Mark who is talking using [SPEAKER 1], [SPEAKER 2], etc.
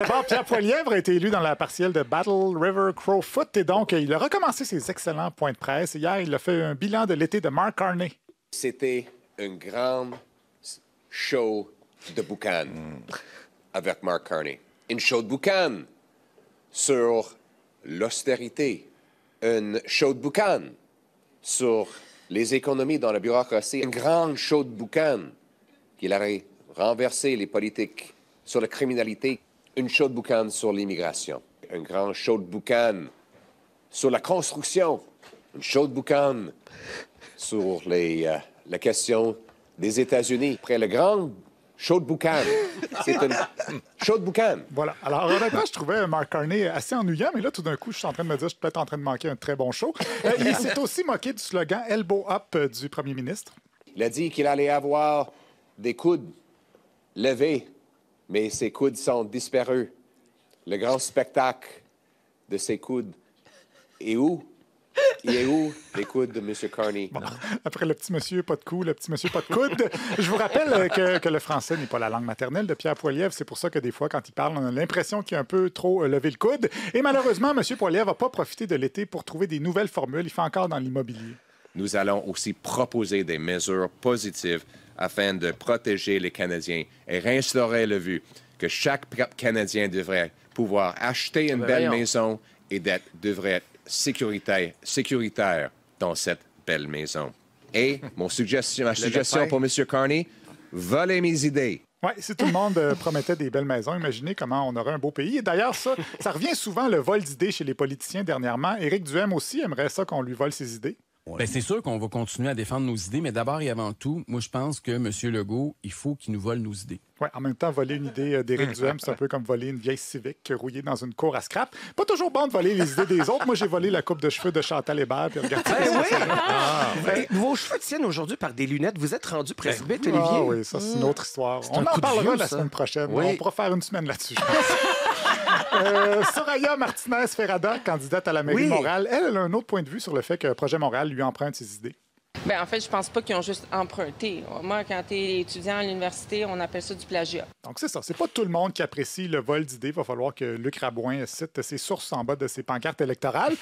[SPEAKER 1] D'abord, Pierre Poilievre a été élu dans la partielle de Battle River Crowfoot et donc il a recommencé ses excellents points de presse. Hier, il a fait un bilan de l'été de Mark Carney.
[SPEAKER 2] C'était un grand show de boucan avec Mark Carney. Une show de boucan sur l'austérité. Une show de boucan sur les économies dans la bureaucratie. Un grand show de boucan qu'il aurait renversé les politiques sur la criminalité. Une show de boucan sur l'immigration. Un grand show de boucan sur la construction. Une show de boucan sur la question des États-Unis. Après le grand show de boucan. C'est une show de boucan.
[SPEAKER 1] Voilà. Alors, honnêtement, je trouvais Mark Carney assez ennuyant, mais là, tout d'un coup, je suis en train de me dire que je suis peut-être en train de manquer un très bon show. Il s'est aussi moqué du slogan « Elbow up » du premier ministre.
[SPEAKER 2] Il a dit qu'il allait avoir des coudes levés, mais ses coudes sont disparus. Le grand spectacle de ses coudes est où? Il est où les coudes de M. Carney?
[SPEAKER 1] Bon, après le petit monsieur pas de cou, le petit monsieur pas de coude. Je vous rappelle que le français n'est pas la langue maternelle de Pierre Poilievre. C'est pour ça que des fois, quand il parle, on a l'impression qu'il a un peu trop levé le coude. Et malheureusement, M. Poilievre n'a pas profité de l'été pour trouver des nouvelles formules. Il fait encore dans l'immobilier.
[SPEAKER 3] Nous allons aussi proposer des mesures positives afin de protéger les Canadiens et réinstaurer le vue que chaque Canadien devrait pouvoir acheter une belle maison et devrait être sécuritaire dans cette belle maison. Et ma suggestion pour M. Carney, volez mes idées.
[SPEAKER 1] Oui, si tout le monde promettait des belles maisons, imaginez comment on aurait un beau pays. Et d'ailleurs, ça revient souvent, le vol d'idées chez les politiciens dernièrement. Éric Duhaime aussi aimerait ça qu'on lui vole ses idées.
[SPEAKER 4] Bien, c'est sûr qu'on va continuer à défendre nos idées, mais d'abord et avant tout, moi, je pense que M. Legault, il faut qu'il nous vole nos idées.
[SPEAKER 1] Oui, en même temps, voler une idée d'Éric Duhaime, c'est un peu comme voler une vieille Civic rouillée dans une cour à scrap. Pas toujours bon de voler les idées des autres. Moi, j'ai volé la coupe de cheveux de Chantal Hébert, puis regardez.
[SPEAKER 5] Vos cheveux tiennent aujourd'hui par des lunettes. Vous êtes rendu presbyte, Olivier?
[SPEAKER 1] Ah oui, ça, c'est une autre histoire. On en
[SPEAKER 5] coup de
[SPEAKER 1] parlera
[SPEAKER 5] vieux,
[SPEAKER 1] la
[SPEAKER 5] ça.
[SPEAKER 1] semaine prochaine.
[SPEAKER 5] Oui.
[SPEAKER 1] On pourra faire une semaine là-dessus. Soraya Martinez-Ferrada, candidate à la mairie de Montréal, elle a un autre point de vue sur le fait que Projet Montréal lui emprunte ses idées.
[SPEAKER 6] Bien, en fait, je pense pas qu'ils ont juste emprunté. Moi, quand tu es étudiant à l'université, on appelle ça du plagiat.
[SPEAKER 1] Donc, c'est ça. C'est pas tout le monde qui apprécie le vol d'idées. Il va falloir que Luc Rabouin cite ses sources en bas de ses pancartes électorales.